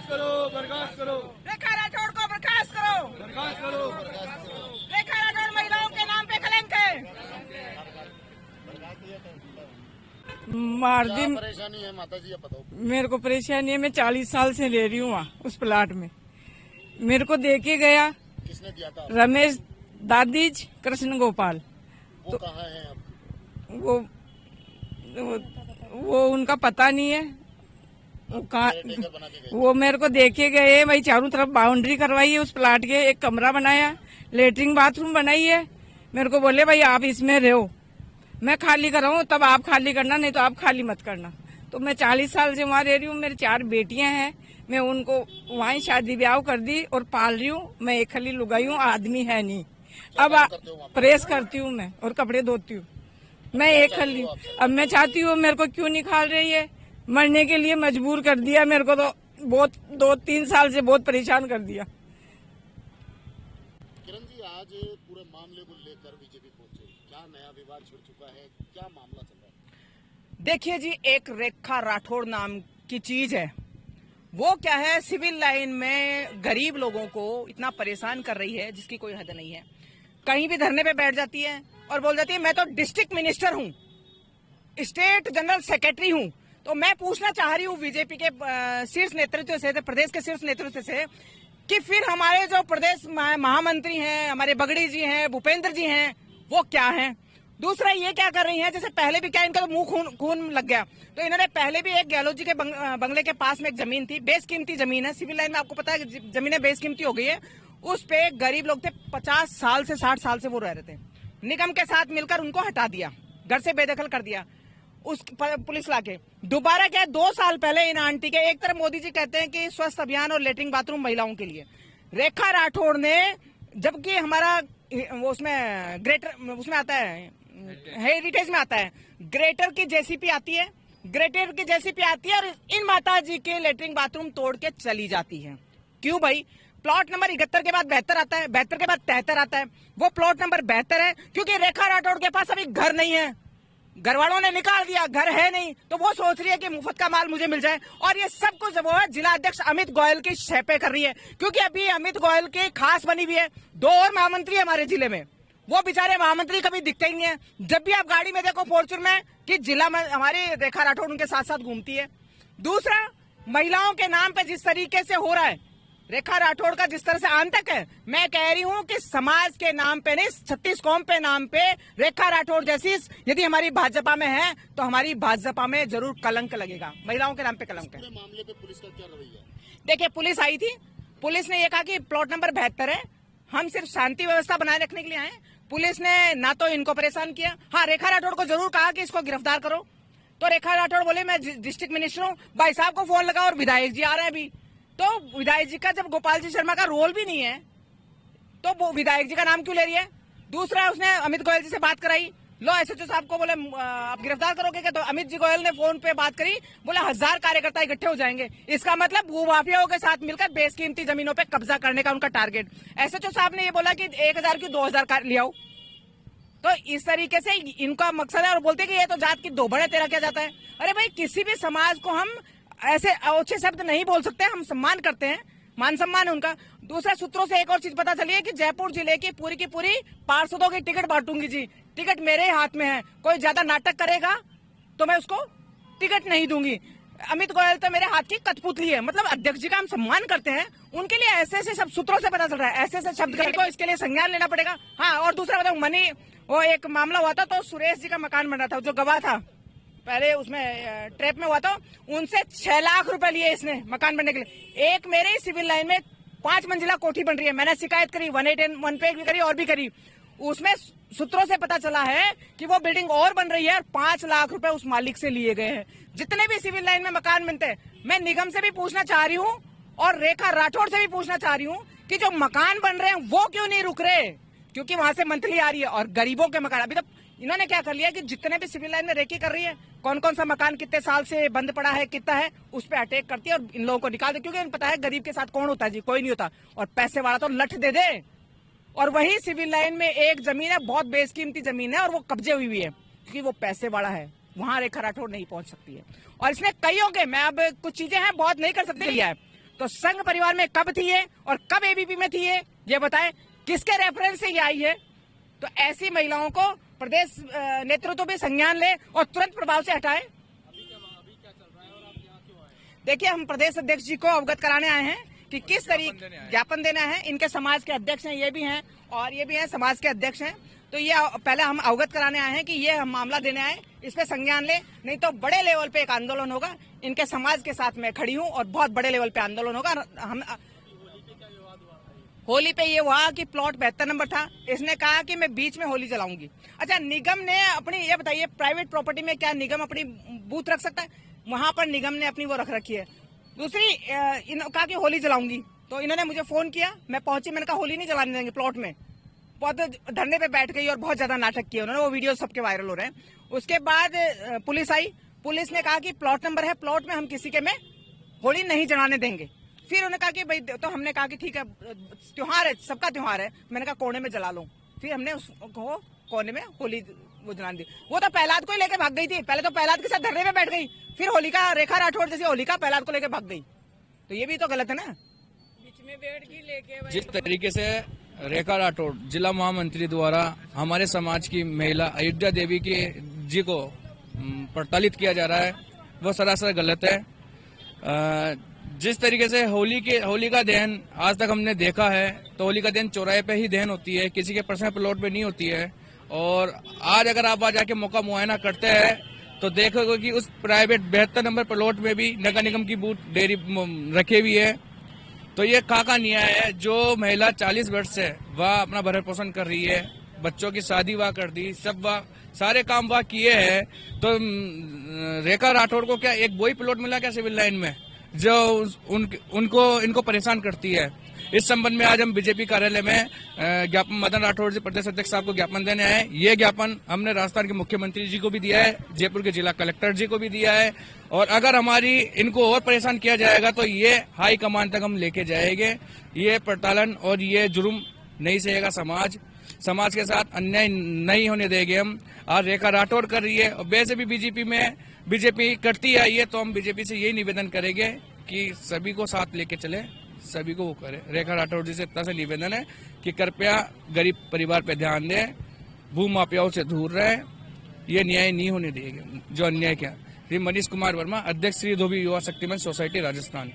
करो, बर्खास्त करो, रेखा राठौड़ को बर्खास्त करो, बर्खास्त करो। रेखा राठौड़ महिलाओं के नाम पे कलंक है। मारदी परेशानी है माता जी, बताओ। मेरे को परेशानी है, मैं 40 साल से ले रही हूँ वहाँ उस प्लाट में। मेरे को देके गया किसने दिया था? रमेश दादीज कृष्ण गोपाल। वो कहाँ है अब? वो उनका पता नहीं है। वो कहाँ, टेकर बना के गए। वो मेरे को देके गए, वही चारों तरफ बाउंड्री करवाई है उस प्लाट के, एक कमरा बनाया, लेटरिन बाथरूम बनाई है। मेरे को बोले भाई आप इसमें रहो, मैं खाली कर रहा हूँ, तब आप खाली करना, नहीं तो आप खाली मत करना। तो मैं 40 साल से वहाँ रह रही हूँ, मेरी 4 बेटियां हैं, मैं उनको वहीं शादी ब्याह कर दी और पाल रही हूँ। मैं एक खली लुगाई हूँ, आदमी है नहीं। अब प्रेस करती हूँ मैं और कपड़े धोती हूँ, मैं एक खली। अब मैं चाहती हूँ, मेरे को क्यों निकाल रही है, मरने के लिए मजबूर कर दिया मेरे को, तो बहुत 2-3 साल से बहुत परेशान कर दिया। किरण जी, आज पूरे मामले को लेकर बीजेपी पहुंचे, क्या नया विवाद छिड़ चुका है, क्या मामला चल रहा है? देखिए जी, एक रेखा राठौड़ नाम की चीज है, वो क्या है, सिविल लाइन में गरीब लोगों को इतना परेशान कर रही है जिसकी कोई हद नहीं है। कहीं भी धरने पे बैठ जाती है और बोल जाती है मैं तो डिस्ट्रिक्ट मिनिस्टर हूँ, स्टेट जनरल सेक्रेटरी हूँ। तो मैं पूछना चाह रही हूँ बीजेपी के शीर्ष नेतृत्व से, प्रदेश के शीर्ष नेतृत्व से, कि फिर हमारे जो प्रदेश महामंत्री हैं, हमारे बगड़ी जी हैं, भूपेंद्र जी हैं, वो क्या हैं? दूसरा ये क्या कर रही हैं, जैसे पहले भी क्या इनका तो मुंह खून लग गया, तो इन्होंने पहले भी एक गहलोत जी के बंगले के पास में एक जमीन थी, बेशकीमती जमीन है, सिविल लाइन में आपको पता है जमीनें बेशकीमती हो गई है, उस पे गरीब लोग थे, 50 साल से 60 साल से वो रह रहे थे। निगम के साथ मिलकर उनको हटा दिया, घर से बेदखल कर दिया उस पुलिस लाके। दोबारा क्या है, 2 साल पहले इन आंटी के, एक तरफ मोदी जी कहते हैं कि स्वस्थ अभियान और लेटरिन बाथरूम महिलाओं के लिए, रेखा राठौड़ ने, जबकि हमारा वो उसमें ग्रेटर उसमें आता है, हेरिटेज में आता है, ग्रेटर की जेसीपी आती है, ग्रेटर की जेसीपी आती है और इन माता जी के लेटरिन बाथरूम तोड़ के चली जाती है। क्यों भाई? प्लॉट नंबर 71 के बाद 72 आता है, 72 के बाद 73 आता है, वो प्लॉट नंबर 72 है, क्योंकि रेखा राठौड़ के पास अभी घर नहीं है, घर वालों ने निकाल दिया, घर है नहीं, तो वो सोच रही है कि मुफ्त का माल मुझे मिल जाए। और ये सब कुछ वो है जिला अध्यक्ष अमित गोयल की शैपे कर रही है, क्योंकि अभी अमित गोयल की खास बनी हुई है। 2 और महामंत्री है हमारे जिले में, वो बेचारे महामंत्री कभी दिखते ही नहीं है। जब भी आप गाड़ी में देखो फॉर्च्यून में कि जिला में हमारी रेखा राठौड़ उनके साथ साथ घूमती है। दूसरा, महिलाओं के नाम पे जिस तरीके से हो रहा है, रेखा राठौड़ का जिस तरह से आंतक है, मैं कह रही हूं कि समाज के नाम पे नहीं, 36 कौम पे नाम पे रेखा राठौड़ जैसी यदि हमारी भाजपा में है तो हमारी भाजपा में जरूर कलंक लगेगा, महिलाओं के नाम पे कलंक है। मामले पे पुलिस का क्या रवैया है? देखिए, पुलिस आई थी, पुलिस ने ये कहा कि प्लॉट नंबर 72 है, हम सिर्फ शांति व्यवस्था बनाए रखने के लिए आए। पुलिस ने ना तो इनको परेशान किया, हाँ रेखा राठौड़ को जरूर कहा कि इसको गिरफ्तार करो, तो रेखा राठौड़ बोले मैं डिस्ट्रिक्ट मिनिस्टर हूँ, भाई साहब को फोन लगा और विधायक जी आ रहे हैं अभी, तो विधायक जी का जब गोपाल जी शर्मा का रोल भी नहीं है तो वो विधायक जी का नाम क्यों ले रही है? दूसरा, उसने अमित गोयल जी से बात कराई, लो एसएचओ साहब को बोले आप गिरफ्तार करोगे क्या? तो अमित जी गोयल ने फोन पे बात करी, बोला 1000 कार्यकर्ता इकट्ठे हो जाएंगे। इसका मतलब भूमाफियाओं के साथ मिलकर बेशकीमती जमीनों पे कब्जा करने का उनका टारगेट। एसएचओ साहब ने ये बोला कि 1000 की 2000 ले आओ, तो इस तरीके से इनका मकसद है। और बोलते कि ये तो जात की दो बड़े तेरा क्या जाता है। अरे भाई, किसी भी समाज को हम ऐसे अच्छे शब्द नहीं बोल सकते, हम सम्मान करते हैं, मान सम्मान है उनका। दूसरा, सूत्रों से एक और चीज पता चली है कि जयपुर जिले की पूरी पार्षदों की टिकट बांटूंगी जी, टिकट मेरे हाथ में है, कोई ज्यादा नाटक करेगा तो मैं उसको टिकट नहीं दूंगी। अमित गोयल तो मेरे हाथ की कठपुतली है, मतलब अध्यक्ष जी का हम सम्मान करते हैं, उनके लिए ऐसे ऐसे सब सूत्रों से पता चल रहा है, ऐसे ऐसे शब्द को इसके लिए संज्ञान लेना पड़ेगा। हाँ, और दूसरा बताऊं, मनी वो एक मामला हुआ था, तो सुरेश जी का मकान बन रहा था, जो गवाह था पहले उसमें ट्रैप में हुआ था, उनसे 6 लाख रुपए लिए इसने मकान बनने के लिए। एक मेरे सिविल लाइन में 5 मंजिला कोठी बन रही है, मैंने शिकायत करी, 181 पे भी करी और भी करी। उसमें सूत्रों से पता चला है कि वो बिल्डिंग और बन रही है और 5 लाख रुपए उस मालिक से लिए गए हैं। जितने भी सिविल लाइन में मकान बनते हैं, मैं निगम से भी पूछना चाह रही हूँ और रेखा राठौड़ से भी पूछना चाह रही हूँ कि जो मकान बन रहे हैं वो क्यों नहीं रुक रहे, क्योंकि वहां से मंथली आ रही है। और गरीबों के मकान, अभी तक इन्होंने क्या कर लिया कि जितने भी सिविल लाइन में रेकी कर रही है, कौन कौन सा मकान कितने साल से बंद पड़ा है, कितना है, उस पर अटैक करती है और इन लोगों को निकाल दे, क्योंकि पता है गरीब के साथ कौन होता है जी, कोई नहीं होता। और पैसे वाला तो लठ दे दे। और वही सिविल लाइन में एक जमीन है, बहुत बेशकीमती जमीन है और वो कब्जे हुई है, क्योंकि वो पैसे वाला है, वहां रेखा राठौड़ नहीं पहुंच सकती है। और इसने कईयों के, मैं अब कुछ चीजें हैं बहुत नहीं कर सकते लिया है, तो संघ परिवार में कब थी ये और कब एबीपी में थी ये बताएं, किसके रेफरेंस से ये आई है? तो ऐसी महिलाओं को प्रदेश नेतृत्व भी संज्ञान ले और तुरंत प्रभाव से हटाए। देखिए, हम प्रदेश अध्यक्ष जी को अवगत कराने आए हैं कि किस तरीके ज्ञापन देना है। इनके समाज के अध्यक्ष हैं, ये भी हैं और ये भी हैं, समाज के अध्यक्ष हैं। तो ये पहले हम अवगत कराने आए हैं कि ये हम मामला देने आए, इस पे संज्ञान ले, नहीं तो बड़े लेवल पे एक आंदोलन होगा। इनके समाज के साथ मैं खड़ी हूँ और बहुत बड़े लेवल पे आंदोलन होगा। हम होली पे ये हुआ कि प्लॉट 72 नंबर था, इसने कहा कि मैं बीच में होली जलाऊंगी। अच्छा, निगम ने अपनी, ये बताइए, प्राइवेट प्रॉपर्टी में क्या निगम अपनी बूथ रख सकता है? वहां पर निगम ने अपनी वो रख रखी है। दूसरी, कहा कि होली जलाऊंगी, तो इन्होंने मुझे फोन किया, मैं पहुंची, मैंने कहा होली नहीं जलाने देंगे प्लॉट में। बहुत धरने पे बैठ गई और बहुत ज्यादा नाटक किया उन्होंने, वो वीडियो सबके वायरल हो रहे हैं। उसके बाद पुलिस आई, पुलिस ने कहा कि प्लॉट नंबर है, प्लॉट में हम किसी के में होली नहीं जलाने देंगे। फिर उन्होंने कहा कि भाई, तो हमने कहा कि ठीक है, त्योहार है, सबका त्योहार है, मैंने कहा कोने में जला लो। फिर हमने उसको कोने में होली वो जलाने दी। वो तो प्रहलाद को ही लेके भाग गई थी, पहले तो प्रहलाद के साथ धरने पे बैठ गई, फिर होलिका, रेखा राठौड़ जैसी होलिका प्रहलाद को लेके भाग गई। तो ये भी तो गलत है ना। बीच में बैठ गई लेके। जिस तरीके से रेखा राठौड़ जिला महामंत्री द्वारा हमारे समाज की महिला अयोध्या देवी की जी को प्रताड़ित किया जा रहा है, वो सरासर गलत है। जिस तरीके से होली का दहन आज तक हमने देखा है, तो होली का दहन चौराहे पे ही दहन होती है, किसी के पर्सनल प्लॉट पे नहीं होती है। और आज अगर आप वहां जाके मौका मुआयना करते हैं तो देखोगे कि उस प्राइवेट 72 नंबर प्लॉट में भी नगर निगम की बूथ डेयरी रखी हुई है। तो ये का न्याय है? जो महिला 40 वर्ष से वह अपना भरण पोषण कर रही है, बच्चों की शादी वह कर दी, सब वह सारे काम वह किए हैं, तो रेखा राठौड़ को क्या एक वही प्लॉट मिला क्या सिविल लाइन में जो इनको परेशान करती है? इस संबंध में आज हम बीजेपी कार्यालय में ज्ञापन मदन राठौड़ जी प्रदेश अध्यक्ष साहब को ज्ञापन देने आए। ये ज्ञापन हमने राजस्थान के मुख्यमंत्री जी को भी दिया है, जयपुर के जिला कलेक्टर जी को भी दिया है, और अगर हमारी इनको और परेशान किया जाएगा तो ये हाई कमान तक हम लेके जाएंगे। ये प्रताड़न और ये जुर्म नहीं सहेगा समाज के साथ अन्याय नहीं होने देंगे हम। आज रेखा राठौड़ कर रही है और वैसे भी बीजेपी करती आई है, तो हम बीजेपी से यही निवेदन करेंगे कि सभी को साथ लेके चले, सभी को वो करे। रेखा राठौड़ जी से इतना सा निवेदन है कि कृपया गरीब परिवार पे ध्यान दें, भू माफियाओं से दूर रहे, ये न्याय नहीं होने देंगे जो अन्याय किया। श्री मनीष कुमार वर्मा, अध्यक्ष श्री धोबी युवा शक्ति मंच सोसाइटी राजस्थान।